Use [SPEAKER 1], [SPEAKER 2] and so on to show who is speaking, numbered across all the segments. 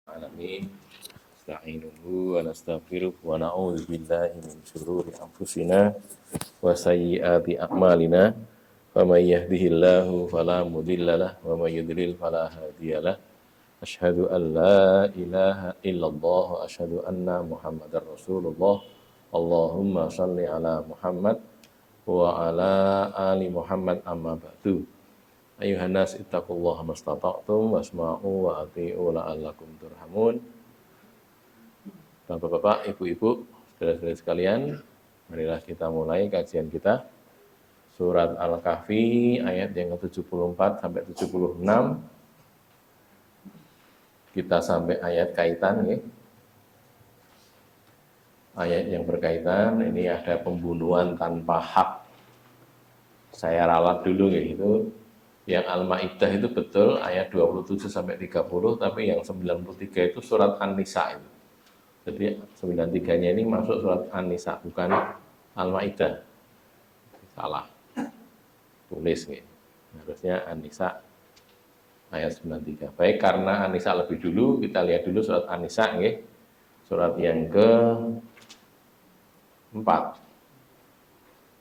[SPEAKER 1] Alamin. Nasta'inuhu wa nastaghfiruh wa na'udzu billahi min syururi anfusina wa sayyiati a'malina. Faman yahdihillahu fala mudhillalah wa may yudlil fala hadiyalah. Asyhadu an la ilaha illallah wa asyhadu anna Muhammadar Rasulullah. Allahumma shalli ala Muhammad wa ala ali Muhammad amma ba'du. Ayuhan nas ittaqullaha mastata'tum wasma'u wa ati'u la'allakum turhamun. Bapak-bapak, ibu-ibu, saudara-saudara sekalian, marilah kita mulai kajian kita. Surat Al-Kahfi ayat yang ke-74 sampai 76. Kita sampai ayat kaitan ya. Ayat yang berkaitan ini ada pembunuhan tanpa hak. Saya ralat dulu ya, itu yang Al-Maidah itu betul ayat 27 sampai 30, tapi yang 93 itu surat An-Nisa itu. Jadi 93-nya ini masuk surat An-Nisa, bukan Al-Maidah. Salah. Tulis nih. Harusnya An-Nisa ayat 93. Baik, karena An-Nisa lebih dulu, kita lihat dulu surat An-Nisa nih. Surat yang ke-4.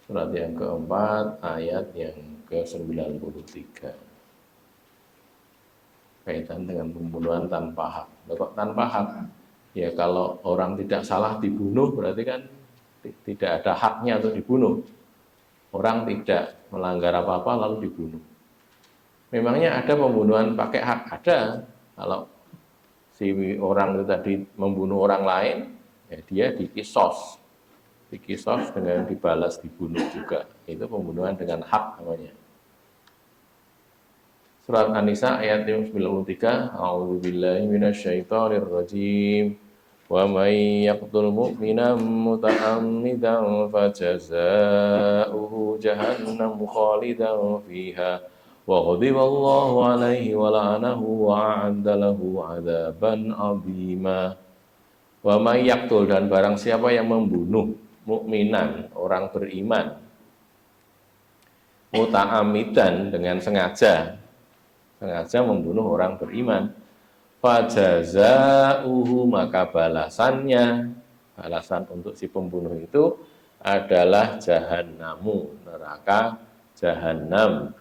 [SPEAKER 1] Surat yang ke-4 ayat yang ke-93. Kaitan dengan pembunuhan tanpa hak. Kok tanpa hak? Ya kalau orang tidak salah dibunuh berarti kan tidak ada haknya untuk dibunuh. Orang tidak melanggar apa-apa lalu dibunuh. Memangnya ada pembunuhan pakai hak? Ada. Kalau si orang itu tadi membunuh orang lain, ya dia dikisos. Dikisos dengan dibalas dibunuh juga. Itu pembunuhan dengan hak namanya. Surat An-Nisa ayat 93. A'udzubillahi minasyaitonir rajim. Wa may yaqtul mu'minan muta'ammidan fajaza'uhu jahannam khalidan fiha wa ghadiballahu 'alaihi wa la'anahu wa 'adda lahu 'adzaban 'azima. Wa may yaqtul, dan barang siapa yang membunuh mukminan, orang beriman, muta'amidan, dengan sengaja membunuh orang beriman, fajaza'uhu, maka balasan untuk si pembunuh itu adalah jahannamu, neraka jahanam,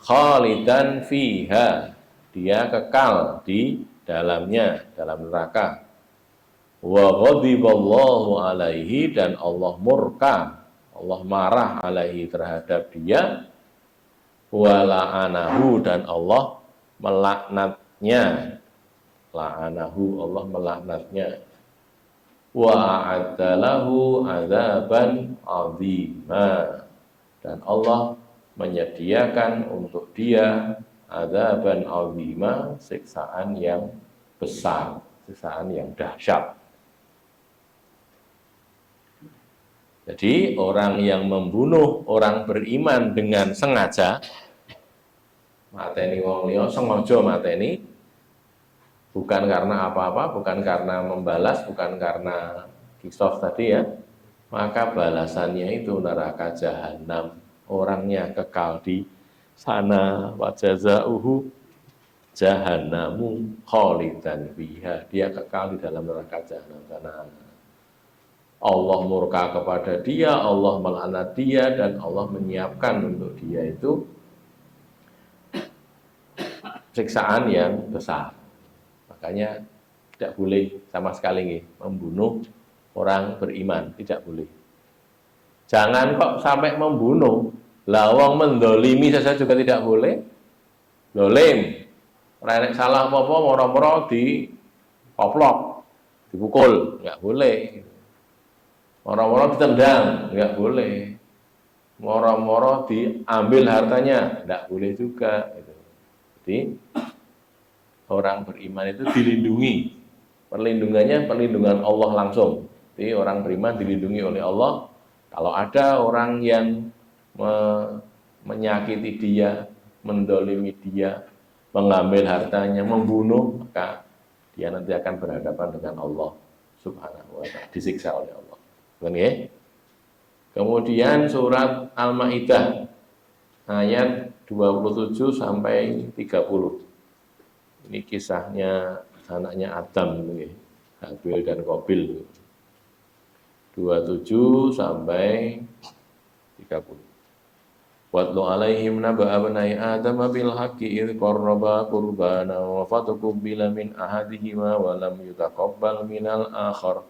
[SPEAKER 1] khalidan fiha, dia kekal di dalamnya, dalam neraka. Wa ghadiballahu alaihi, dan Allah murka, Allah marah alaihi, terhadap dia. Wa la'anahu, dan Allah melaknatnya. La'anahu, Allah melaknatnya. Wa a'addalahu 'adzaban 'azima, dan Allah menyediakan untuk dia adzaban 'azima, siksaan yang besar, siksaan yang dahsyat. Jadi orang yang membunuh orang beriman dengan sengaja, mateni wong liya, sengaja mateni, bukan karena apa-apa, bukan karena membalas, bukan karena kisos tadi ya, maka balasannya itu neraka jahanam, orangnya kekal di sana. Wa jazaa'uhu jahannamu khalidan fiha, dia kekal di dalam neraka jahanam sana. Allah murka kepada dia, Allah melaknat dia, dan Allah menyiapkan untuk dia itu siksaan yang besar. Makanya tidak boleh sama sekali membunuh orang beriman, tidak boleh. Jangan kok sampai membunuh, lawang mendolimi saja juga tidak boleh. Dolim, renek salah apa-apa, moro-moro dikoplok, dipukul, nggak boleh. Moro-moro ditendang, nggak boleh. Moro-moro diambil hartanya, nggak boleh juga. Jadi orang beriman itu dilindungi. Perlindungannya perlindungan Allah langsung. Jadi orang beriman dilindungi oleh Allah. Kalau ada orang yang menyakiti dia, mendolimi dia, mengambil hartanya, membunuh, maka dia nanti akan berhadapan dengan Allah Subhanahu wa ta'ala, disiksa oleh Allah. Okay. Kemudian surat Al-Maidah ayat 27 sampai 30. Ini kisahnya anaknya Adam gitu ya. Habil dan Qabil 27 sampai 30. Watlu alaihim naba'a bani Adam bil haqqi idh qarraba qurbana wa fatuqbila min ahadihima wa lam yutaqabbal minal akhar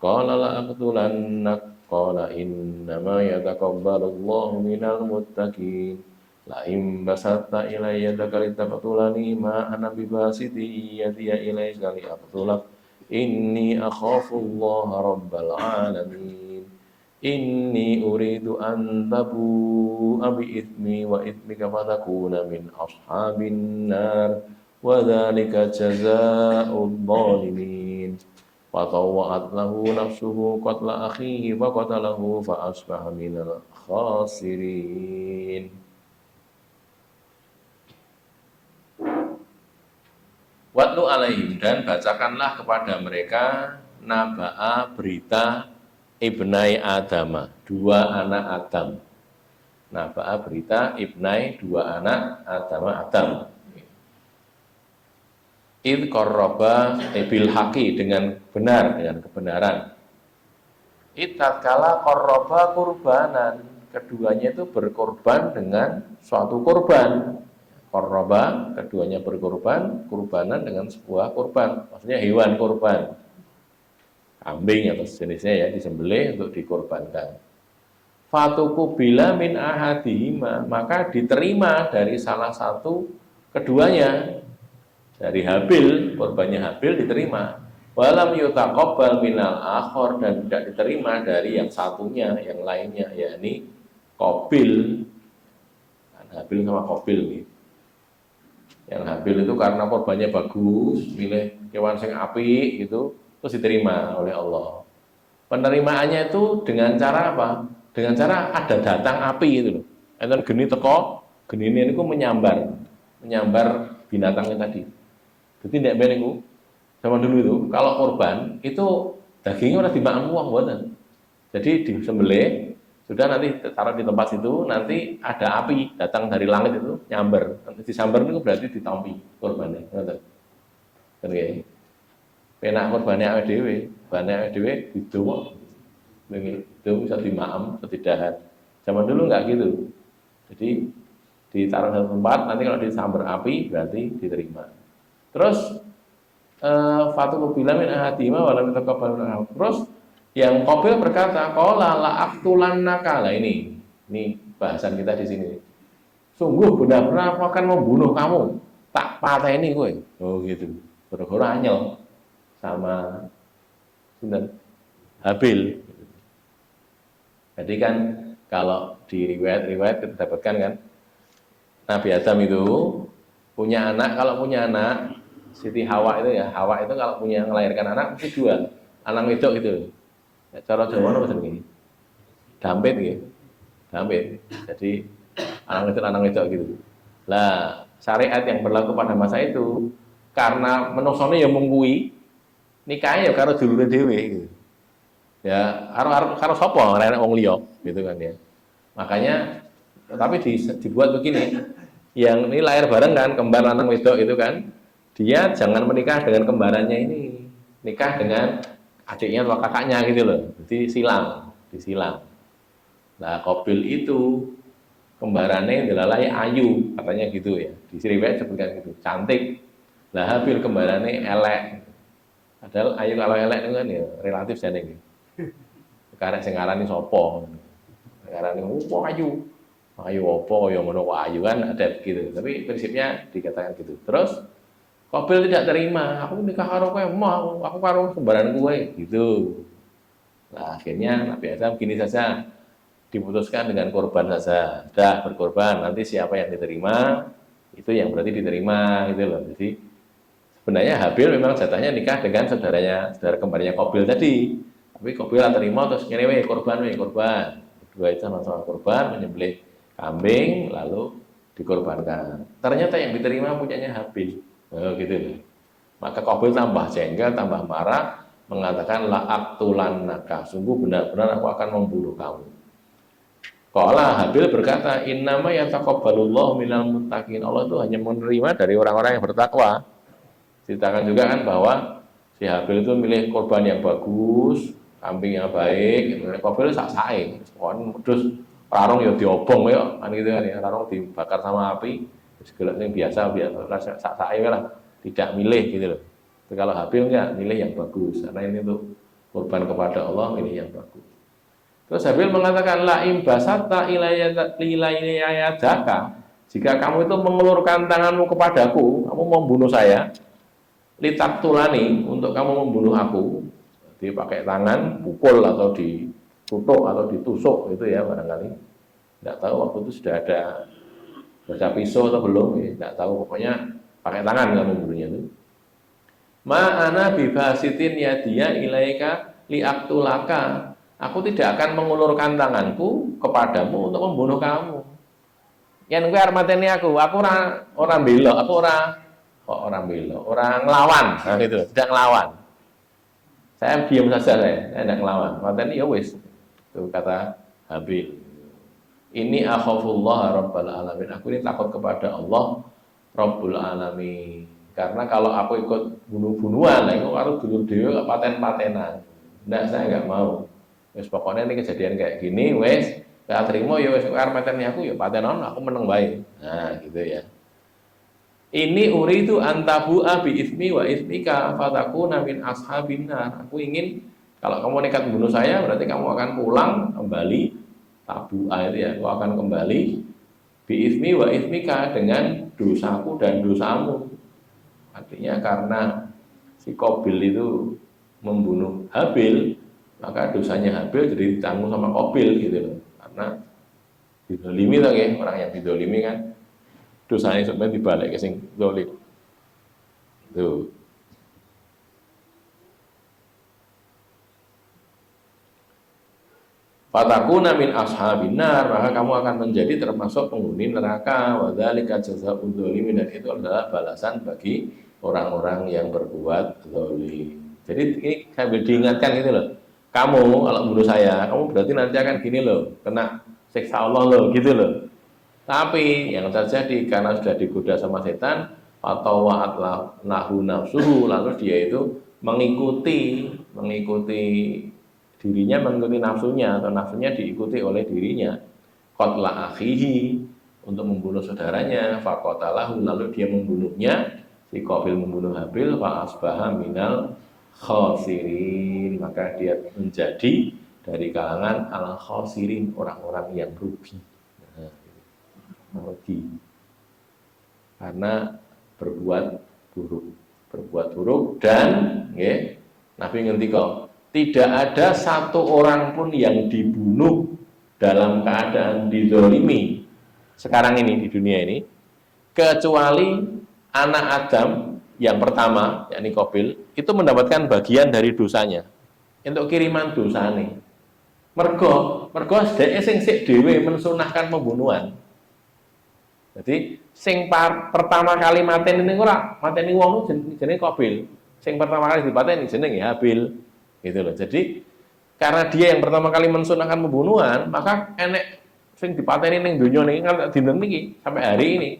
[SPEAKER 1] qala la aqtulannak qala innama yataqabbalullahu minal muttaqin la in basatta ilayya yadaka litaqtulani ma ana bibasiti yadiya ilayka liaqtulak inni akhafullaha rabbal alamin Inni uridu an tabu'a bi itsmi wa itsmika fatakuna min ashabin nar wa dzalika jazaa'ul zalimin wa tawwa'at lahu nafsuhu qatla akhihi fa qatalahu fa asbaha minal khasirin. Watlu alaihim, dan bacakanlah kepada mereka naba'a berita Ibnai Adama, dua anak Adam. Naba'a berita Ibnai, dua anak Adam. Id qarraba bil haqi, dengan benar, dengan kebenaran. Id tatkala qarraba kurbanan, keduanya itu berkorban dengan suatu korban. Qarraba, keduanya berkorban, kurbanan dengan sebuah korban, maksudnya hewan korban. Kambing atau sejenisnya ya, disembelih untuk dikorbankan. Fatuku bila min ahadihima, maka diterima dari salah satu keduanya. Dari Habil, korbannya Habil diterima. Walam yutaqabbal minal akhor, dan tidak diterima dari yang satunya, yang lainnya, yakni Qabil. Habil sama Qabil nih. Yang Habil itu karena korbannya bagus, milih kewan sing apik gitu, terus diterima oleh Allah. Penerimaannya itu dengan cara apa? Dengan cara ada datang api itu loh. Enten geni teko, genine niku menyambar binatangnya tadi. Jadi ndak ben niku zaman dulu itu kalau korban itu dagingnya ora dimakan wong mboten. Jadi disembelih, sudah nanti taruh di tempat situ, nanti ada api datang dari langit itu nyamber. Nanti disambar niku berarti ditampi korbannya, ngoten. Oke. Penak korbane awake dhewe, bane awake dhewe didowo. Itu bisa dimaem, setidahan. Zaman dulu enggak gitu. Jadi ditaruh satu tempat, nanti kalau disambar api berarti diterima. Terus Fatul bilang min ahadima wa lam yataqabbal. Terus yang Qabil berkata, qala la aqtulannaka. Lah ini bahasan kita di sini. Sungguh benar-benar aku akan membunuh kamu. Tak pateni kowe. Oh gitu. Gara-gara anyel sama sinten Habil. Jadi kan kalau di riwayat kita dapatkan kan Nabi Adam itu punya anak, kalau punya anak Siti Hawa itu ya, Hawa itu kalau punya melahirkan anak mesti dua, anak wedok gitu. Ya, cara Jawa apa begini? Dampit gitu. Dampit. Jadi anak wedok gitu. Lah, syariat yang berlaku pada masa itu karena menusone ya mungkui nikahnya ya karo dulure dhewe gitu. Ya, karo sapa ngrene wong liya gitu kan ya. Makanya tapi dibuat begini. Yang ini lahir bareng kan, kembar lanang wedok itu kan. Dia jangan menikah dengan kembarannya ini. Nikah dengan adiknya atau kakaknya gitu loh. Jadi disilang. Nah, Qabil itu kembarannya dilalai ayu, katanya gitu ya. Di riwayat sebutkan gitu, cantik. Lah Habil kembarannya elek. Padahal ayu kalau elek itu kan ya relatif jane gitu. Karek sing ngarani sapa? Ngarani opo ayu. Ayu opo ya ngono kok ayu kan ada gitu. Tapi prinsipnya dikatakan gitu. Terus Qabil tidak terima, aku nikah karo kowe, aku karo kembaran kowe gitu. Nah, akhirnya Nabi Adam gini saja, diputuskan dengan korban saja. Sudah berkorban, nanti siapa yang diterima itu yang berarti diterima gitu loh. Jadi sebenarnya Habil memang jatahnya nikah dengan saudara kembarnya Qabil tadi. Tapi Qabil terima terus ngene korban. Berdua itu sama-sama korban, menyembelih kambing lalu dikorbankan. Ternyata yang diterima punyanya Habil. Oh, gitu loh. Maka Qabil tambah jengkel, tambah marah, mengatakan la aqtulannaka. Sungguh benar-benar aku akan membunuh kamu. Qala Habil berkata, innama yataqabbalullahu minal muttaqin. Allah itu hanya menerima dari orang-orang yang bertakwa. Ceritakan juga kan bahwa si Habil itu milih korban yang bagus, kambing yang baik, Qabil sak-sae. Terus rarung ya diobong ya, kan gitu kan ya, rarung dibakar sama api, segala yang biasa sak-sae lah, tidak milih gitu loh. Tapi kalau Habil enggak, milih yang bagus, karena ini untuk korban kepada Allah, milih yang bagus. Terus Habil mengatakan la imbasata ilayadaka, jika kamu itu mengulurkan tanganmu kepadaku, kamu membunuh saya, litaktulani, untuk kamu membunuh aku, jadi pakai tangan, pukul atau ditutuk atau ditusuk itu ya barangkali. Tidak tahu waktu itu sudah ada baca pisau atau belum, ya tidak tahu. Pokoknya pakai tangan kamu membunuhnya itu. Ma'ana bibasitin yadiya ilaika liaktulaka. Aku tidak akan mengulurkan tanganku kepadamu untuk membunuh kamu. Yang gue armateni aku orang belok, aku orang belok, orang ngelawan, nah gitu, tidak ngelawan. Saya diam saja, saya tidak ngelawan. Mateni ya wis, itu kata Habil. Ini akhafullah rabbal alamin. Aku ini takut kepada Allah Rabbul alamin. Karena kalau aku ikut bunuh-bunuhan, aku harus dulu dewe paten-patenan. Tidak, saya nggak mau. Wes pokoknya ini kejadian kayak gini, wes saya terima ya wes armateni aku ya patenan, aku menang baik. Nah gitu ya. Ini uridu antabu abi ismi wa ismika fatakuna min ashabin nar. Aku ingin kalau kamu nekat membunuh saya, berarti kamu akan pulang kembali tabu itu ya. Aku akan kembali bi ismi wa ismika dengan dosaku dan dosamu. Artinya karena si Qabil itu membunuh Habil, maka dosanya Habil jadi ditanggung sama Qabil gitu loh. Karena didolimi tuh ya, orang yang didolimi kan dosanya sebenarnya dibalik ke sing zalim. Tuh. Fatakuna min ashabin nar, maka kamu akan menjadi termasuk penghuni neraka. Wa dzalika jazaa'ul dzalimin, dan itu adalah balasan bagi orang-orang yang berbuat zalim. Jadi ini sambil diingatkan gitu loh. Kamu kalau bunuh saya, kamu berarti nanti akan gini loh, kena siksa Allah loh, gitu loh. Tapi yang terjadi karena sudah digoda sama setan, atau wa'at lahu nafsuhu, lalu dia itu mengikuti dirinya, mengikuti nafsunya, atau nafsunya diikuti oleh dirinya. Qatla akhihi, untuk membunuh saudaranya, faqatalahu, lalu dia membunuhnya, si Qabil membunuh Habil, fa asbaha minal khasirin, maka dia menjadi dari kalangan al khasirin, orang-orang yang rugi. Rugi karena berbuat buruk dan ya, Nabi ngerti kok tidak ada satu orang pun yang dibunuh dalam keadaan dizolimi sekarang ini di dunia ini kecuali anak Adam yang pertama, yakni Qabil, itu mendapatkan bagian dari dosanya untuk kiriman dosane. Mergo sedeke sing sik dhewe mensunahkan pembunuhan. Jadi sing pertama kali mateni ning ora, mateni wong jenenge Qabil. Sing pertama kali dipateni jenenge Habil. Gitu loh. Jadi karena dia yang pertama kali mensunahkan pembunuhan, maka enek sing dipateni ning donya niki kan dinten niki sampai hari ini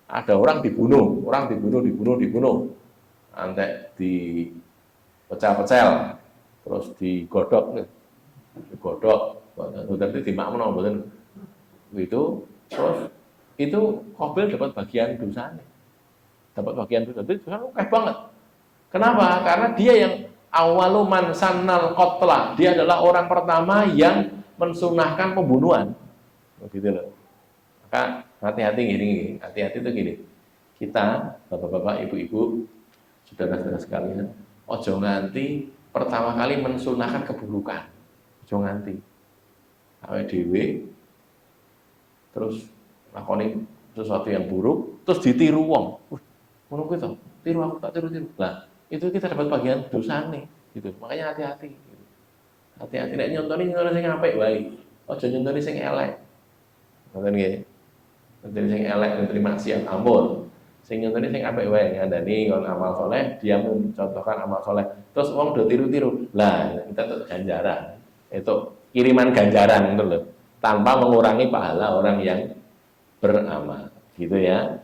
[SPEAKER 1] ada orang dibunuh. Antek di pecah-pecel, terus digodok, berarti dimakmur mboten. Itu terus itu Qabil dapat bagian dosanya. Dapat bagian dosa. Itu oke banget. Kenapa? Karena dia yang awaluman sannal qatla. Dia adalah orang pertama yang mensunahkan pembunuhan. Begitu loh. Maka hati-hati gini. Hati-hati itu gini. Kita, bapak-bapak, ibu-ibu, saudara-saudara sekalian, ojo nganti pertama kali mensunahkan keburukan. Ojo nganti. Awake dhewe terus lakoni sesuatu yang buruk, terus ditiru wong. Ngono kuwi to, tiru aku tak tiru-tiru. Lah, itu kita dapat bagian dosane, gitu. Makanya hati-hati gitu. Hati-hati nek nyontoni sing apik wae. Aja nyontoni sing elek. Ngoten nggih. Nyontoni sing elek nyontoni maksiat ampun. Sing nyontoni sing apik wae, ngandani kon amal soleh, dia mencontohkan amal soleh. Terus wong do tiru-tiru. Lah, kita tuh ganjaran. Itu kiriman ganjaran gitu loh. Tanpa mengurangi pahala orang yang beramal, gitu ya.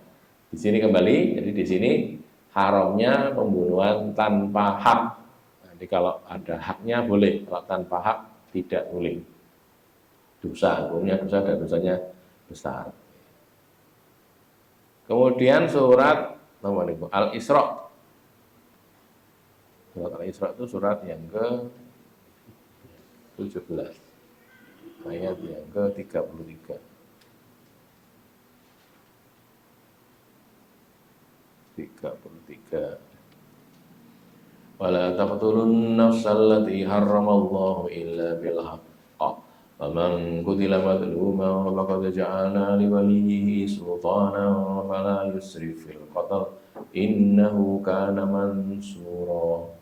[SPEAKER 1] Di sini kembali, jadi di sini haramnya pembunuhan tanpa hak. Jadi kalau ada haknya boleh, kalau tanpa hak tidak boleh. Dosa, hukumnya dosa dan dosanya besar. Kemudian surat Al-Isra. Surat Al-Isra itu surat yang ke-17. Ayat yang ke-33. 33. Wala taqtulun nafsal lati harramallahu illa bil haqq. Faman qutila madluman faqad ja'alna li waliyhi sultanan fala yusrif fil qatl innahu kana mansura.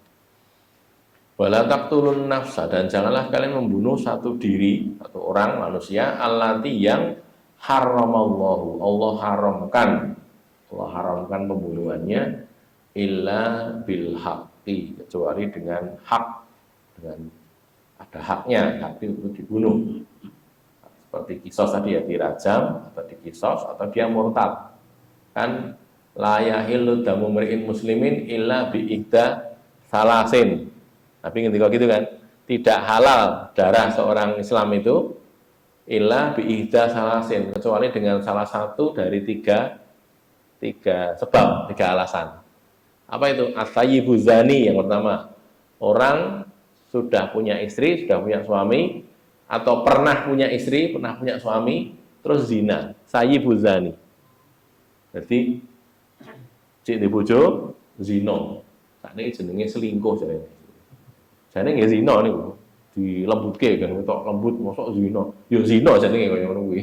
[SPEAKER 1] Wala taqtulun nafsa, dan janganlah kalian membunuh satu diri, satu orang manusia, allati yang harramallahu, Allah haramkan pembunuhannya, illa bil haqqi, kecuali dengan hak, dengan ada haknya, hak itu dibunuh. Seperti kisos tadi ya, dirajam atau dikisos atau dia murtad. Kan la yahillu damu mri'in muslimin illa bi ihda salasin. Tapi ketika gitu kan, tidak halal darah seorang Islam itu illa bi ihda salasin, kecuali dengan salah satu dari tiga sebab, tiga alasan. Apa itu? As-sayyibu zani yang pertama, orang sudah punya istri, sudah punya suami, atau pernah punya istri, pernah punya suami, terus zina, sayyibu zani. Jadi cik di bojo zino, saat ini jenenge selingkuh jadinya. Jadi nggak zino nih, dilembutke kan, ketok lembut, mosok zino, yo zino jenenge kayak ngono kuwi.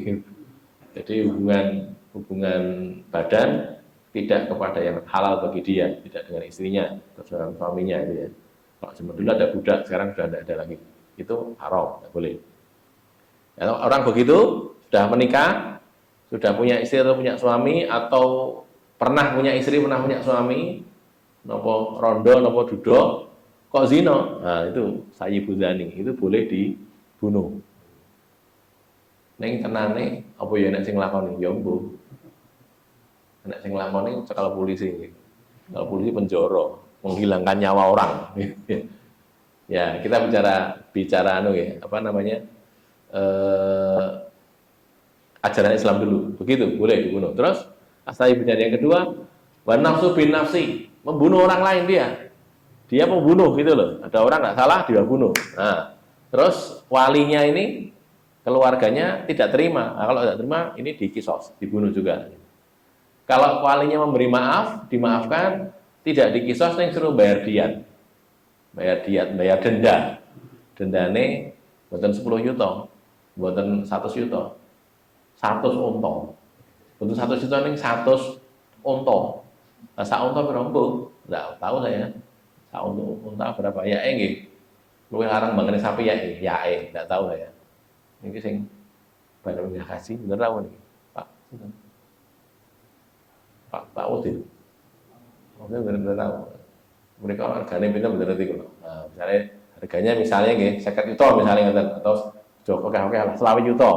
[SPEAKER 1] Jadi hubungan badan tidak kepada yang halal bagi dia, tidak dengan istrinya, atau dengan suaminya itu ya. Kalau zaman dulu ada budak, sekarang sudah tidak ada lagi. Itu haram, tidak boleh. Ya, orang begitu sudah menikah, sudah punya istri atau punya suami, atau pernah punya istri, pernah punya suami, nopo rondo, nopo duduk, kok zino? Nah itu sayyibu zani, itu boleh dibunuh. Neng tenane, apa ya nek sing lakoni? Ya mbuh. Nek sing lakoni cekal polisi. Kalau polisi penjara, menghilangkan nyawa orang. Ya, kita bicara ya, apa namanya? Ajaran Islam dulu. Begitu, boleh dibunuh. Terus asal ibunya yang kedua, wan nafsu bin nafsi, membunuh orang lain dia. Dia membunuh gitu loh. Ada orang nggak salah dia bunuh. Nah, terus walinya ini keluarganya tidak terima. Nah, kalau tidak terima ini dikisos, dibunuh juga. Kalau walinya memberi maaf, dimaafkan, tidak dikisos, yang suruh bayar diat. Bayar denda. Dendane buatan 10 yuto, buatan 100 yuto. 100 unta. Buatan 100 yuto ini 100 unta. Nah, sak unta berapa? Enggak tahu saya. Sak unta berapa? Ya nggih. Luwih larang banget sapi ya enggak tahu saya. Ini sing barang kasih bener ra niki, Pak. Pak Udin. Mungkin bener-bener tahu. Mereka harganya bener-bener itu. Nah, misalnya harganya misalnya 50 juta misalnya atau Joko oke lah 20 juta.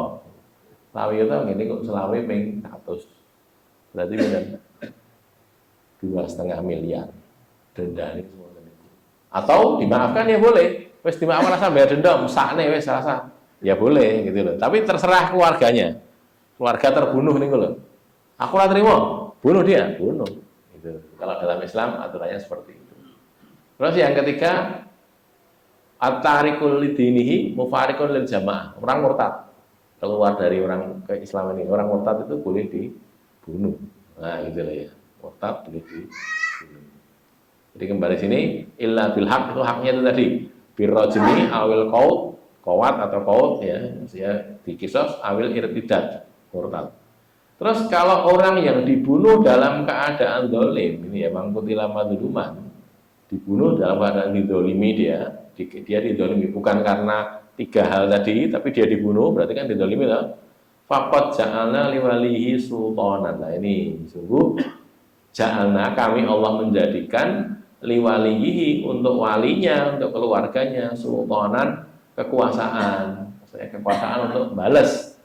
[SPEAKER 1] 20 juta ngene kok 20 ping 100. Berarti bener 2,5 miliar denda ini semua. Atau dimaafkan ya boleh. Wis dimaafkan rasa bayar denda mesakne wis rasa. Ya boleh gitu loh. Tapi terserah keluarganya. Keluarga terbunuh nih loh. Aku lah terima, bunuh dia, bunuh. Gitu. Kalau dalam Islam aturannya seperti itu. Terus yang ketiga, at-tarikul lidinihi mufarikun lil jamaah. Orang murtad keluar dari orang ke Islam ini. Orang murtad itu boleh dibunuh. Nah, gitu lah ya. Murtad boleh dibunuh. Jadi kembali sini, illa bil haq itu haknya itu tadi. Birrajmi awil qawat atau qaut ya, dikisos awil irtidad, murtad. Terus kalau orang yang dibunuh dalam keadaan dolim, ini ya mangkutilah madluman, dibunuh dalam keadaan didolimi dia didolimi bukan karena 3 hal tadi, tapi dia dibunuh berarti kan didolimi lah. Faqad ja'alna liwalihi sultanan. Nah ini sungguh ja'alna kami Allah menjadikan liwalihi untuk walinya, untuk keluarganya sultanan, kekuasaan, maksudnya kekuasaan untuk balas.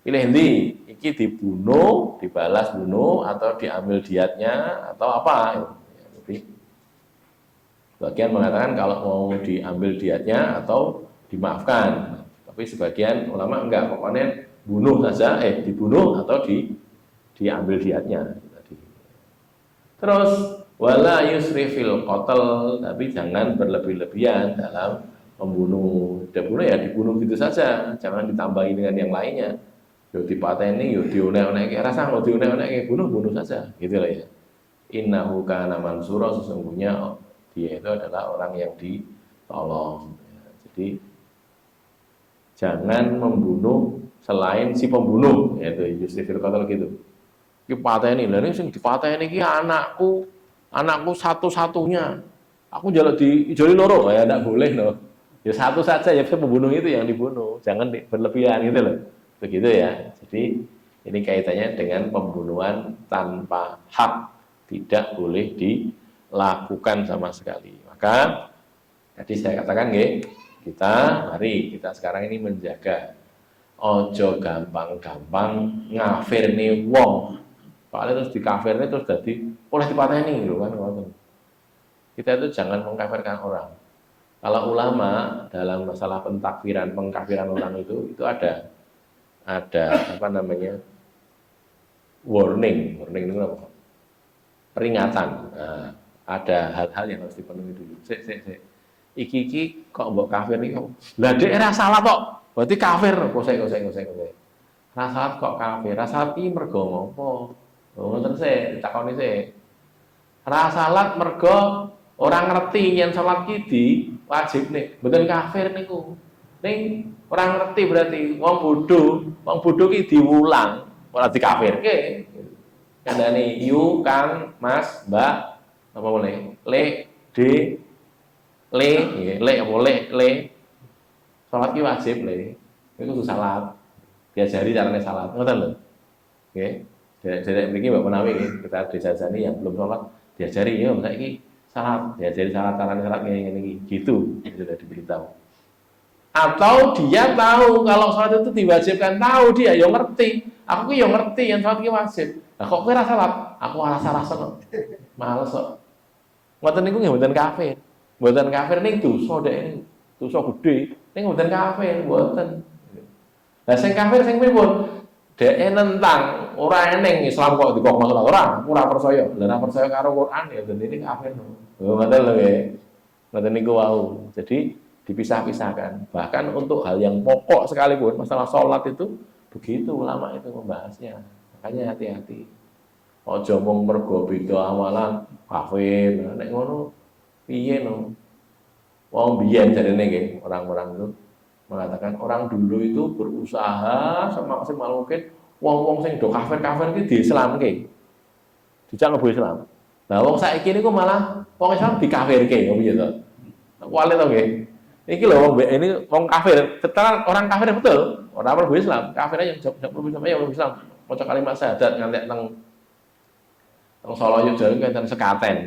[SPEAKER 1] Pilih nanti, iki dibunuh, dibalas bunuh, atau diambil diatnya, atau apa? Jadi sebagian mengatakan kalau mau diambil diatnya atau dimaafkan. Tapi sebagian ulama enggak, pokoknya bunuh saja, dibunuh atau diambil diatnya. Terus wala yusrifil qatl, tapi jangan berlebih-lebihan dalam membunuh. Dia bunuh ya dibunuh gitu saja, jangan ditambahi dengan yang lainnya. Yo dipateni, yo dionek-onek, rasa mau dionek-onek, bunuh saja, gitu lah ya. Innahu kana mansura, sesungguhnya dia itu adalah orang yang ditolong. Jadi jangan membunuh selain si pembunuh, yaitu yusrifil qatl gitu. Ki pateni, lha sing dipateni ki anakku satu-satunya. Aku jaluk diijoli loro, ya enggak boleh loh. Ya satu saja, ya pembunuh itu yang dibunuh, jangan berlebihan gitu loh. Begitu ya. Jadi ini kaitannya dengan pembunuhan tanpa hak, tidak boleh dilakukan sama sekali. Maka tadi saya katakan mari kita sekarang ini menjaga ojo gampang-gampang ngafirne wong. Soalnya terus dikafirne terus jadi oleh dipateni gitu kan. Kita itu jangan mengkafirkan orang. Kalau ulama dalam masalah pengkafiran orang itu ada apa namanya? warning itu apa? Peringatan. Nah, ada hal-hal yang harus dipenuhi dulu. Iki kok mbok kafir nih kok. Lah dhek ora salah kok. Berarti kafir. Kosek. Ra salah kok kafir. Ra salah iki mergo ngopo? Ngoten sik, ditakoni sik. Ra salah mergo orang ngerti yen salat ki wajib nih. Mboten kafir niku. Ning orang ngerti berarti wong bodoh ki diulang, ora dikafirke. Kandhane yu, Kang, Mas, Mbak, apa boleh? Le. Salat ki wajib le. Itu salat. Diajari caranya salat. Ngoten lho. Nggih. Derek mriki Mbak Menawi kita dijajani yang belum salat diajari ya saiki salat, diajari caranya salat ngene iki. Gitu. Sudah diberitahu. Atau dia tahu kalau salat itu diwajibkan, tahu dia ya ngerti. Aku ki ya ngerti yang salat ki wajib. Lah kok kowe ora salat? Aku rasa-rasa kok. Males kok. Ngoten niku nggih mboten kafir. Mboten kafir ning dosa dhek, dosa gedhe. Ning mboten kafir, mboten. Lah sing kafir sing pripun? Dhek nentang ora eneng Islam kok dikok masalah ora percaya. Lah ora percaya karo Quran ya dene kafir. Ngoten lho nggih. Ngoten niku wau. Jadi dipisah-pisahkan. Bahkan untuk hal yang pokok sekalipun masalah sholat itu begitu ulama itu membahasnya. Makanya hati-hati. Ojo mung mergo beda amalan kafir. Nek ngono piye no? Wong biyen jarene nggih, orang-orang itu mengatakan orang dulu itu berusaha semaksimal mungkin wong-wong sing do kafir-kafir iki diislamke. Dijak mlebu Islam. Nah, wong saiki niku malah wong Islam dikafirke, ya piye to? Kuwi to nggih. Iki lho wong ini wong kafir, setelah orang kafir betul, orang mlebu Islam, kafirnya yang jawab mlebu Islam ya mlebu Islam. Maca kalimat syahadat ngantek teng Solo Yogyakarta kenten sekaten.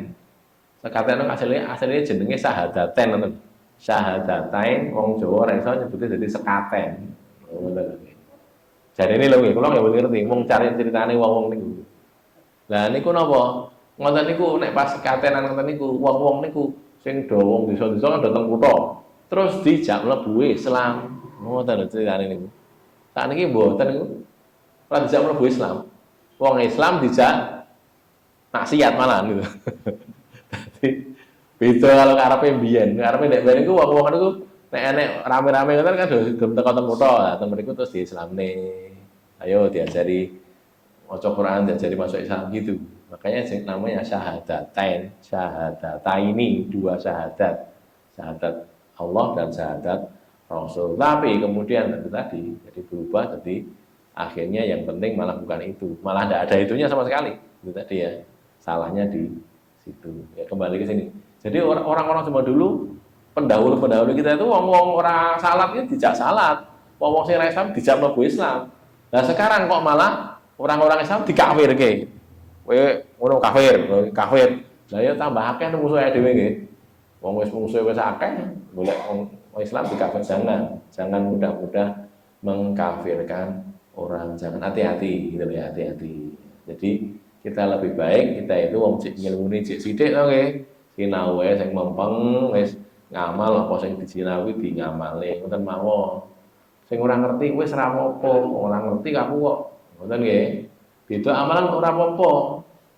[SPEAKER 1] Sekaten itu aslinya jenenge syahadaten ngoten. Syahadatain wong Jawa ora iso nyebute dadi sekaten. Ngoten lho. Jarene lho nggih, kula nggih mboten ngerti, mung cari critane wong-wong niku. Lah niku napa? Ngoten niku nek pas sekatenan ngoten niku wong-wong niku sing do wong desa-desa kan dateng kutha. Terus dijak mlebu Islam. Ngoten lho critane niku. Sakniki mboten niku. Ora dijak mlebu Islam. Wong Islam dijak maksiat malah gitu. Dadi beda kalau karepe mbiyen. Karepe nek mbiyen iku wong-wong niku nek enek rame-rame ngoten kan do teko teng kutha. Lah teng mriku terus diislamne. Ayo diajari maca Quran, diajari masuk Islam gitu. Makanya namanya syahadataini, dua syahadat. Syahadat Allah dan syahadat Rasul. Tapi kemudian itu tadi jadi berubah, jadi akhirnya yang penting malah bukan itu, malah tidak ada itunya sama sekali. Itu tadi ya, salahnya di situ. Ya kembali ke sini. Jadi orang-orang zaman dulu, pendahulu kita itu wong-wong orang salat itu dijak salat, wong-wong sing Islam dijak mlebu Islam. Nah sekarang kok malah orang-orang Islam dikafirke. Kowe ngono kafir. Lah ya tambah akeh musuhe dhewe nggih. Wong wis musuhe wis akeh, golek wong Islam dikafir, jangan mudah-mudah mengkafirkan orang, jangan hati-hati gitu ya, hati-hati. Jadi kita lebih baik kita itu wong cek ngilmune cek sithik to nggih. Sinau wae sing mempeng wis ngamal apa sing dijinawi di ngamale ngoten mawon. Sing ora ngerti wis ora apa-apa, ora ngerti kamu kok. Ngoten nggih. Beda amalan ora apa-apa.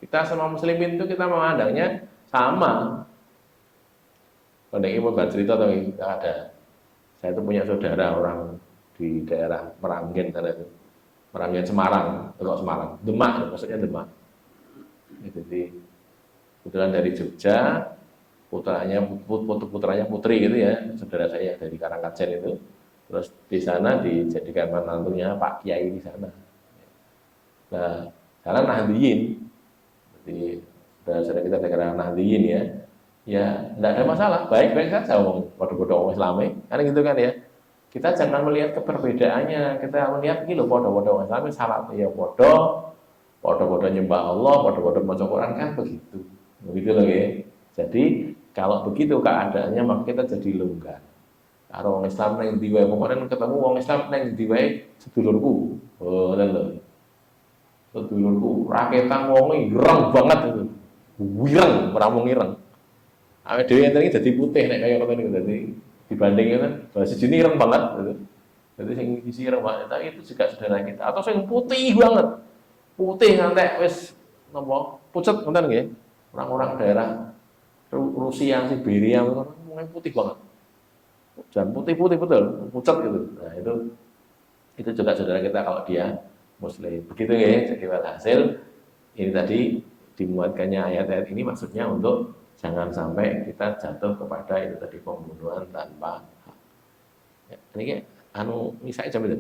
[SPEAKER 1] Kita sama muslimin itu kita memandangnya sama. Pendek ini mau cerita atau ada. Saya itu punya saudara orang di daerah Meranggen sana itu. Meranggen Semarang, Teluk Semarang. Demak, maksudnya Demak. Jadi kebetulan dari Jogja, putranya putri gitu ya, saudara saya dari Karangkajen itu. Terus di sana dijadikan menantunya Pak Kiai di sana. Nah, sana Nahdliyin. Jadi saudara kita dari Nahdliyin ya. Ya, tidak ada masalah, baik-baik saja ngomong podo-podo orang Islam, karena gitu kan ya. Kita jangan melihat keperbedaannya, kita melihat ini loh podo-podo orang Islam salat ya podo nyembah Allah, podo maca Quran kan begitu. Begitu loh ya. Jadi kalau begitu keadaannya maka kita jadi longgar. Kalau orang Islam neng diwae, kemarin ketemu orang Islam neng diwae sedulurku. Oh, lho. Sedulurku raketan wonge ireng banget itu. Wireng, meramung ireng. Awake dhewe enten iki dadi putih nek kaya ngoten niku dadi dibanding kan bahasa sejene ireng banget gitu. Jadi sing sisi ireng banget, tapi itu juga saudara kita. Atau sing putih banget. Putih ngantek wis napa pucet ngoten nggih. Orang-orang daerah Rusia, Siberia itu kan putih banget. Dan putih-putih betul, pucet gitu. Nah, itu juga saudara kita kalau dia muslim. Begitu ya. Jadi hasil ini tadi dimuatkannya ayat-ayat ini maksudnya untuk jangan sampai kita jatuh kepada itu tadi pembunuhan tanpa hak. Ya, ini ini saya jam itu.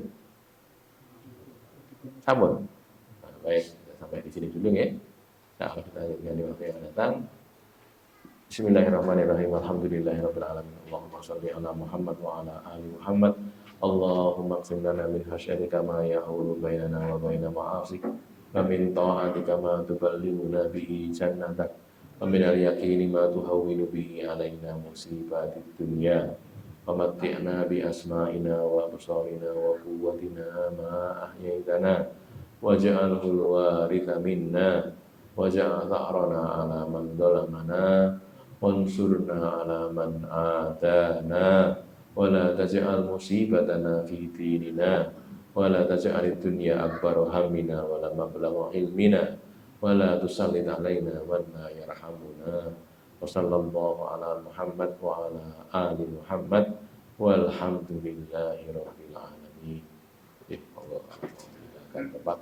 [SPEAKER 1] Sambung. Nah, baik, sampai di sini dulu ya. Nah, kita ganti waktu yang datang. Bismillahirrahmanirrahim. Alhamdulillahirabbil alamin. Allahumma shalli ala Muhammad wa ala ali Muhammad. Allahumma qsim lana min khasyatika ma yahulu bainana wa baina ma'asik. Wa min ta'atika ma tuballighuna bihi jannatak. ومن اليقين ما تهون به علينا مصيبات الدنيا ومتعنا بأسمائنا وأبصارنا وقوتنا ما أحييتنا واجعله الوارث منا واجعل ثأرنا على من ظلمنا وانصرنا على من عادانا ولا تجعل مصيبتنا في ديننا ولا تجعل الدنيا أكبر همنا ولا مبلغ علمنا ولا تسلط علينا من لا يرحمنا وصلى الله على محمد وعلى آل محمد والحمد لله رب العالمين. Allah akan tepat.